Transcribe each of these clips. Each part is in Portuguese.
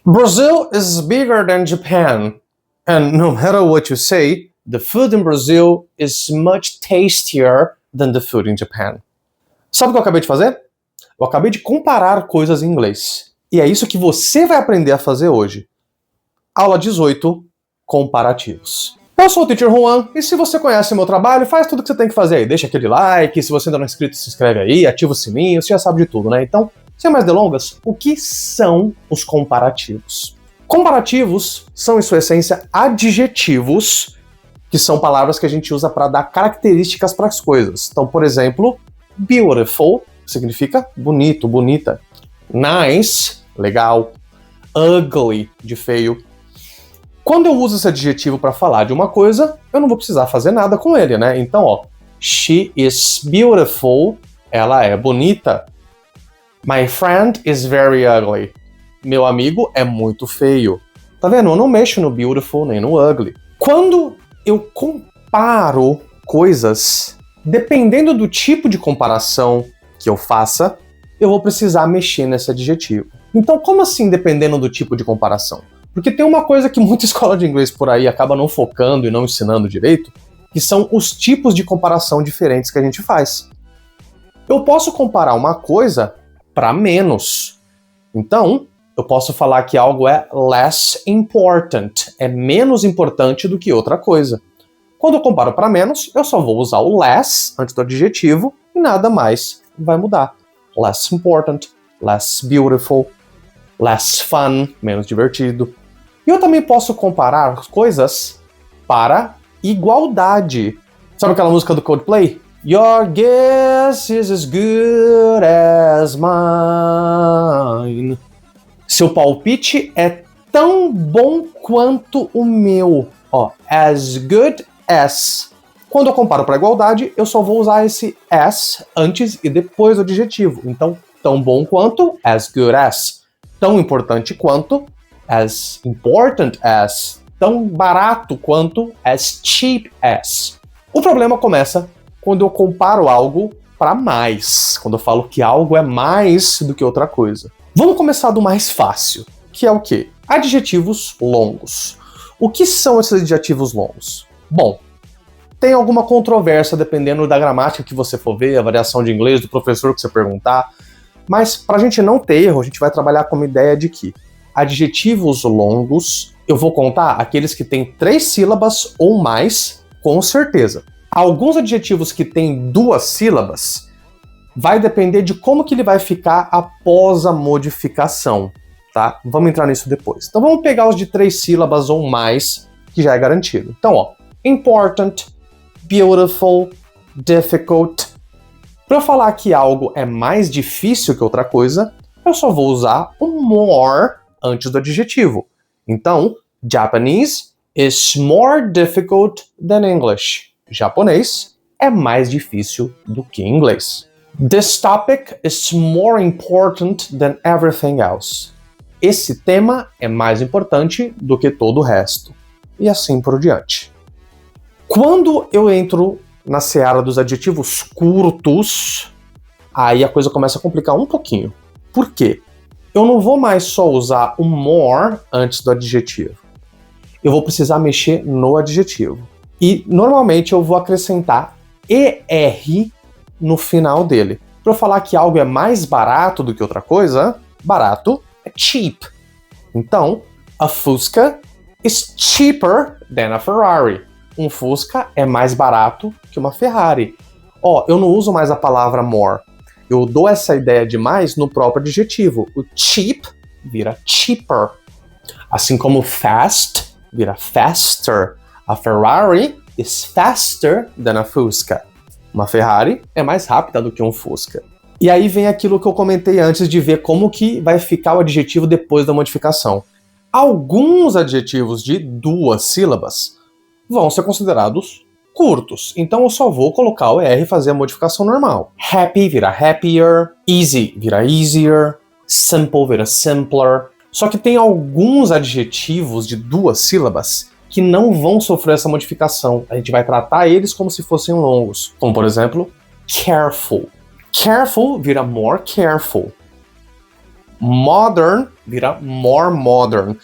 Brazil is bigger than Japan. And no matter what you say, the food in Brazil is much tastier than the food in Japan. Sabe o que eu acabei de fazer? Eu acabei de comparar coisas em inglês. E é isso que você vai aprender a fazer hoje. Aula 18, comparativos. Eu sou o Teacher Juan, e se você conhece o meu trabalho, faz tudo o que você tem que fazer aí. Deixa aquele like, se você ainda não é inscrito, se inscreve aí, ativa o sininho, você já sabe de tudo, né? Então, sem mais delongas, o que são os comparativos? Comparativos são, em sua essência, adjetivos, que são palavras que a gente usa para dar características para as coisas. Então, por exemplo, beautiful significa bonito, bonita. Nice, legal. Ugly, de feio. Quando eu uso esse adjetivo para falar de uma coisa, eu não vou precisar fazer nada com ele, né? Então, ó, she is beautiful, ela é bonita. My friend is very ugly. Meu amigo é muito feio. Tá vendo? Eu não mexo no beautiful nem no ugly. Quando eu comparo coisas, dependendo do tipo de comparação que eu faça, eu vou precisar mexer nesse adjetivo. Então, como assim dependendo do tipo de comparação? Porque tem uma coisa que muita escola de inglês por aí acaba não focando e não ensinando direito, que são os tipos de comparação diferentes que a gente faz. Eu posso comparar uma coisa para menos. Então, eu posso falar que algo é less important, é menos importante do que outra coisa. Quando eu comparo para menos, eu só vou usar o less antes do adjetivo e nada mais vai mudar. Less important, less beautiful, less fun, menos divertido. E eu também posso comparar coisas para igualdade. Sabe aquela música do Coldplay? Your guess is as good as mine. Seu palpite é tão bom quanto o meu. Ó, as good as. Quando eu comparo para igualdade, eu só vou usar esse as antes e depois do adjetivo. Então, tão bom quanto, as good as. Tão importante quanto, as important as. Tão barato quanto, as cheap as. O problema começa quando eu comparo algo para mais. Quando eu falo que algo é mais do que outra coisa. Vamos começar do mais fácil, que é o quê? Adjetivos longos. O que são esses adjetivos longos? Bom, tem alguma controvérsia dependendo da gramática que você for ver, a variação de inglês, do professor que você perguntar. Mas para a gente não ter erro, a gente vai trabalhar com uma ideia de que adjetivos longos, eu vou contar aqueles que têm 3 sílabas ou mais, com certeza. Alguns adjetivos que têm 2 sílabas, vai depender de como que ele vai ficar após a modificação, tá? Vamos entrar nisso depois. Então vamos pegar os de 3 sílabas ou mais, que já é garantido. Então, ó, important, beautiful, difficult. Para eu falar que algo é mais difícil que outra coisa, eu só vou usar o more antes do adjetivo. Então, Japanese is more difficult than English. Japonês é mais difícil do que inglês. This topic is more important than everything else. Esse tema é mais importante do que todo o resto. E assim por diante. Quando eu entro na seara dos adjetivos curtos, aí a coisa começa a complicar um pouquinho. Por quê? Eu não vou mais só usar o more antes do adjetivo. Eu vou precisar mexer no adjetivo. E normalmente eu vou acrescentar ER no final dele. Para eu falar que algo é mais barato do que outra coisa, barato é cheap. Então, a Fusca is cheaper than a Ferrari. Um Fusca é mais barato que uma Ferrari. Ó, eu não uso mais a palavra more. Eu dou essa ideia de mais no próprio adjetivo. O cheap vira cheaper. Assim como fast vira faster. A Ferrari is faster than a Fusca. Uma Ferrari é mais rápida do que um Fusca. E aí vem aquilo que eu comentei antes de ver como que vai ficar o adjetivo depois da modificação. Alguns adjetivos de 2 sílabas vão ser considerados curtos. Então eu só vou colocar o ER e fazer a modificação normal. Happy vira happier, easy vira easier, simple vira simpler. Só que tem alguns adjetivos de 2 sílabas que não vão sofrer essa modificação. A gente vai tratar eles como se fossem longos. Como, por exemplo, careful. Careful vira more careful. Modern vira more modern.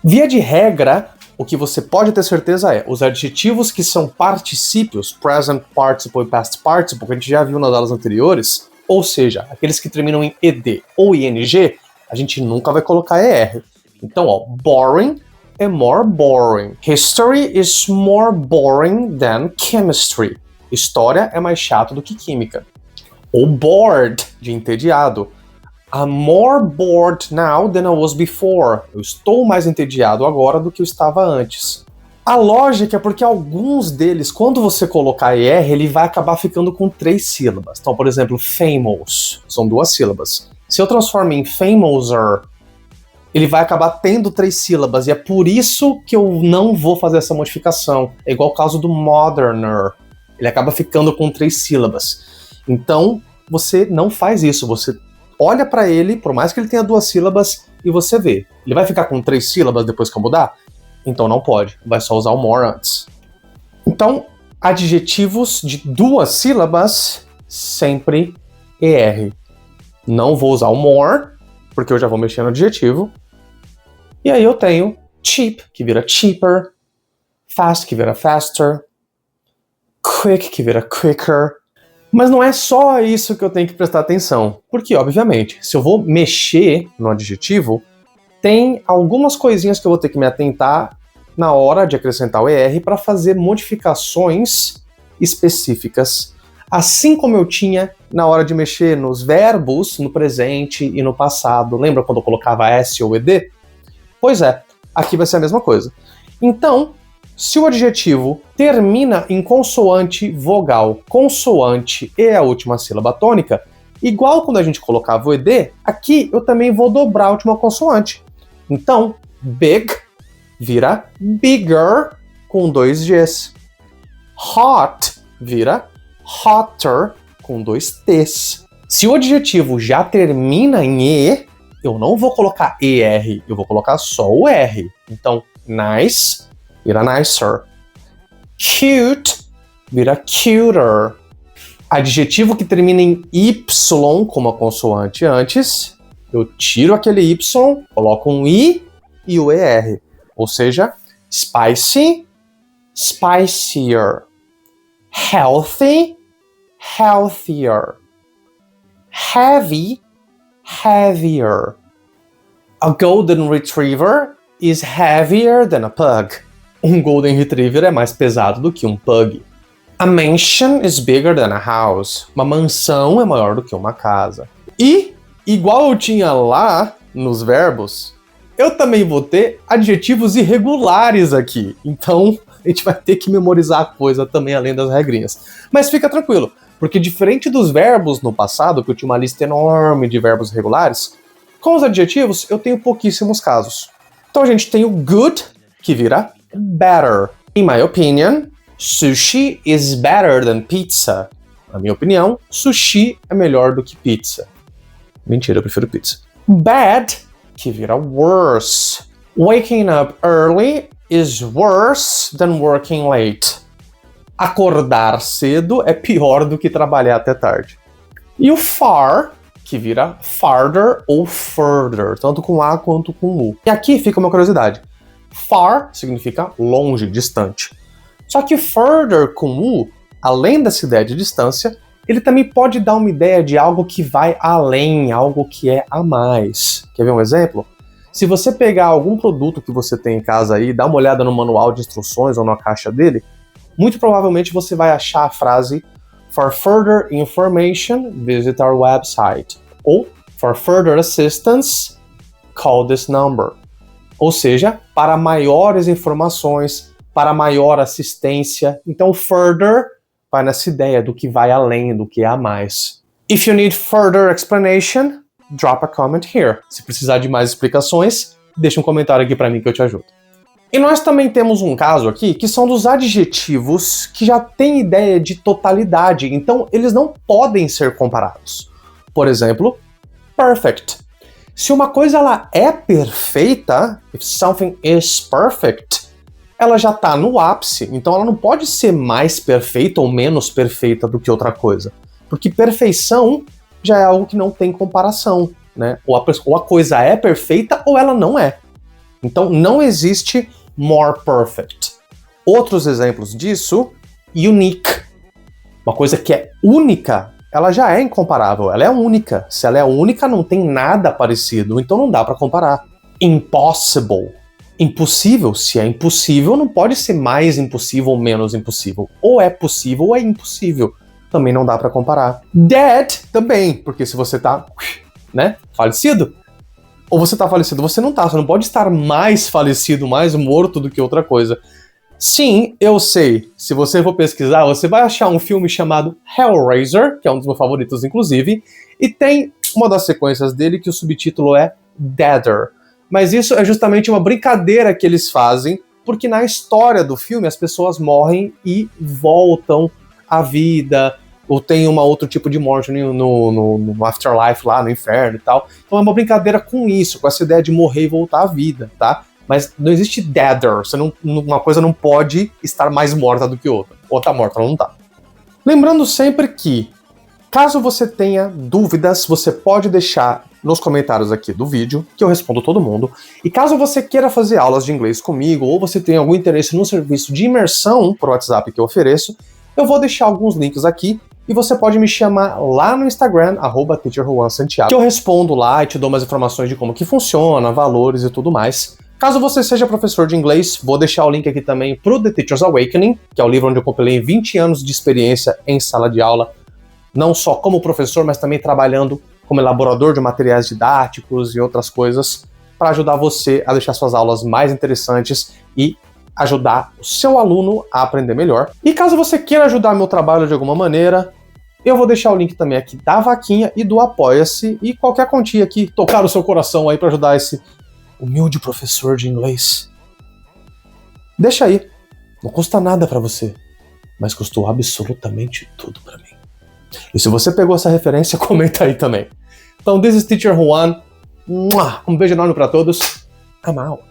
Via de regra, o que você pode ter certeza é os adjetivos que são particípios, present participle e past participle, que a gente já viu nas aulas anteriores, ou seja, aqueles que terminam em ed ou ing, a gente nunca vai colocar er. Então, ó, boring é more boring. History is more boring than chemistry. História é mais chato do que química. Ou bored, de entediado. I'm more bored now than I was before. Eu estou mais entediado agora do que eu estava antes. A lógica é porque alguns deles, quando você colocar er, ele vai acabar ficando com 3 sílabas. Então, por exemplo, famous, são 2 sílabas. Se eu transformo em famouser, ele vai acabar tendo 3 sílabas, e é por isso que eu não vou fazer essa modificação. É igual o caso do moderner. Ele acaba ficando com 3 sílabas. Então, você não faz isso, você olha para ele, por mais que ele tenha 2 sílabas, e você vê. Ele vai ficar com 3 sílabas depois que eu mudar? Então não pode, vai só usar o more antes. Então, adjetivos de 2 sílabas, sempre er. Não vou usar o more, porque eu já vou mexer no adjetivo. E aí eu tenho cheap, que vira cheaper, fast, que vira faster, quick, que vira quicker. Mas não é só isso que eu tenho que prestar atenção, porque, obviamente, se eu vou mexer no adjetivo, tem algumas coisinhas que eu vou ter que me atentar na hora de acrescentar o er para fazer modificações específicas, assim como eu tinha na hora de mexer nos verbos no presente e no passado. Lembra quando eu colocava s ou ed? Pois é, aqui vai ser a mesma coisa. Então, se o adjetivo termina em consoante vogal, consoante e a última sílaba tônica, igual quando a gente colocava o ed, aqui eu também vou dobrar a última consoante. Então, big vira bigger com 2 Gs. Hot vira hotter com 2 Ts. Se o adjetivo já termina em e, eu não vou colocar er, eu vou colocar só o r. Então, nice vira nicer. Cute vira cuter. Adjetivo que termina em y, como a consoante antes, eu tiro aquele y, coloco um i e o er. Ou seja, spicy, spicier. Healthy, healthier. Heavy, heavier. A golden retriever is heavier than a pug. Um golden retriever é mais pesado do que um pug. A mansion is bigger than a house. Uma mansão é maior do que uma casa. E, igual eu tinha lá nos verbos, eu também vou ter adjetivos irregulares aqui. Então, a gente vai ter que memorizar a coisa também, além das regrinhas. Mas fica tranquilo, porque diferente dos verbos no passado, que eu tinha uma lista enorme de verbos irregulares, com os adjetivos eu tenho pouquíssimos casos. Então a gente tem o good, que vira better. In my opinion, sushi is better than pizza. Na minha opinião, sushi é melhor do que pizza. Mentira, eu prefiro pizza. Bad, que vira worse. Waking up early is worse than working late. Acordar cedo é pior do que trabalhar até tarde. E o far, que vira farther ou further, tanto com A quanto com U. E aqui fica uma curiosidade. Far significa longe, distante. Só que further com U, além dessa ideia de distância, ele também pode dar uma ideia de algo que vai além, algo que é a mais. Quer ver um exemplo? Se você pegar algum produto que você tem em casa aí, dá uma olhada no manual de instruções ou na caixa dele, muito provavelmente você vai achar a frase For further information, visit our website. Ou For further assistance, call this number. Ou seja, para maiores informações, para maior assistência. Então, further vai nessa ideia do que vai além, do que é a mais. If you need further explanation, drop a comment here. Se precisar de mais explicações, deixa um comentário aqui para mim que eu te ajudo. E nós também temos um caso aqui que são dos adjetivos que já têm ideia de totalidade, então eles não podem ser comparados. Por exemplo, perfect. Se uma coisa ela é perfeita, if something is perfect, ela já está no ápice, então ela não pode ser mais perfeita ou menos perfeita do que outra coisa, porque perfeição já é algo que não tem comparação. né? Ou a coisa é perfeita ou ela não é. Então não existe more perfect. Outros exemplos disso, unique. Uma coisa que é única, ela já é incomparável, ela é única. Se ela é única, não tem nada parecido, então não dá para comparar. Impossible. Impossível, se é impossível, não pode ser mais impossível ou menos impossível. Ou é possível ou é impossível. Também não dá para comparar. Dead também, porque se você tá, né, falecido, ou você tá falecido, você não tá, você não pode estar mais falecido, mais morto do que outra coisa. Sim, eu sei, se você for pesquisar, você vai achar um filme chamado Hellraiser, que é um dos meus favoritos, inclusive, e tem uma das sequências dele que o subtítulo é Deader. Mas isso é justamente uma brincadeira que eles fazem, porque na história do filme as pessoas morrem e voltam à vida, ou tem um outro tipo de morte no afterlife lá, no inferno e tal. Então é uma brincadeira com isso, com essa ideia de morrer e voltar à vida, tá? Mas não existe deader, uma coisa não pode estar mais morta do que outra. Ou tá morta ou não tá. Lembrando sempre que, caso você tenha dúvidas, você pode deixar nos comentários aqui do vídeo, que eu respondo todo mundo. E caso você queira fazer aulas de inglês comigo, ou você tenha algum interesse no serviço de imersão por WhatsApp que eu ofereço, eu vou deixar alguns links aqui, e você pode me chamar lá no Instagram, @teacherjuansantiago, que eu respondo lá e te dou mais informações de como que funciona, valores e tudo mais. Caso você seja professor de inglês, vou deixar o link aqui também pro The Teacher's Awakening, que é o livro onde eu compilei 20 anos de experiência em sala de aula, não só como professor, mas também trabalhando como elaborador de materiais didáticos e outras coisas, para ajudar você a deixar suas aulas mais interessantes e ajudar o seu aluno a aprender melhor. E caso você queira ajudar meu trabalho de alguma maneira, eu vou deixar o link também aqui da vaquinha e do Apoia-se e qualquer quantia que tocar o seu coração aí para ajudar esse humilde professor de inglês. Deixa aí, não custa nada para você, mas custou absolutamente tudo para mim. E se você pegou essa referência, comenta aí também. Então, this is Teacher Juan. Um beijo enorme para todos. I'm out.